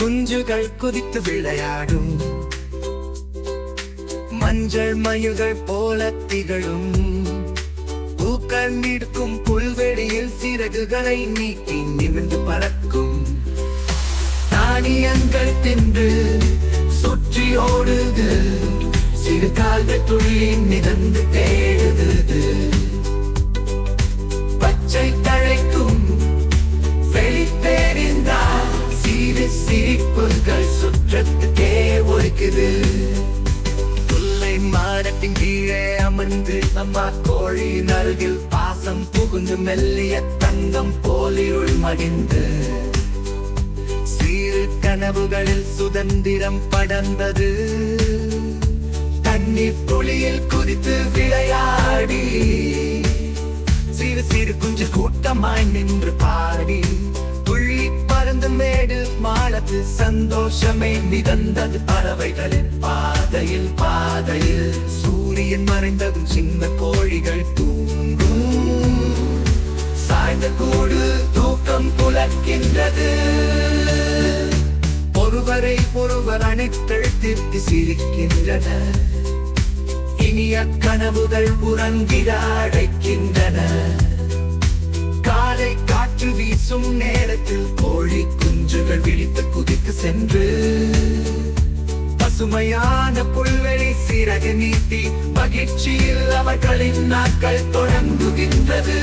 குஞ்சுகள் குதித்து விளையாடும், மஞ்சள் மயில்கள் போல திகழும். பூக்கள் நிற்கும் புல்வெளியில் சிறகுகளை நீட்டி நிமிர்ந்து பறக்கும். தானியங்கள் தின்று சுற்றி ஓடுது, சிறு கால்கள் துள்ளி மிதந்து தேடுது. பச்சை தழைக்கும் வெளி தெரிந்தால் சிறு சிரிப்புகள் சுற்றத்துக்கே ஒழுக்குது. புல்லை மரத்தின் கீழே அமர்ந்து அம்மா கோழியின் அருகில் பாசம் புகுந்து மெல்லிய தங்கம் போலிருள் மகிழ்ந்து. சிறு கனவுகளில் சுதந்திரம் படர்ந்தது, தண்ணீர் துளியில் குதித்து விளையாடி. சிறு சிறு குஞ்சு கூட்டமாய் நின்று பாடி, துள்ளி பறந்து மேடு மாளத்து சந்தோஷமே மிதந்தது. பறவைகளின் பாதையில் பாதையில் சூரியன் மறைந்ததும் சின்ன கோழிகள் தூங்கும். சாய்ந்த கூடு தூக்கம் புலக்கின்றது, ஒருவரை ஒருவர் அணைத்தழுத்தி சிரிக்கின்றன. இனிய கனவுகள் உறங்கிட அழைக்கின்றன. காலை காற்று வீசும் நேரத்தில் கோழி குஞ்சுகள் விழித்து குதித்து சென்று பசுமையான புல்வெளி சிறகு நீட்டி மகிழ்ச்சியில் அவர்களின் நாட்கள் தொடங்குகின்றது.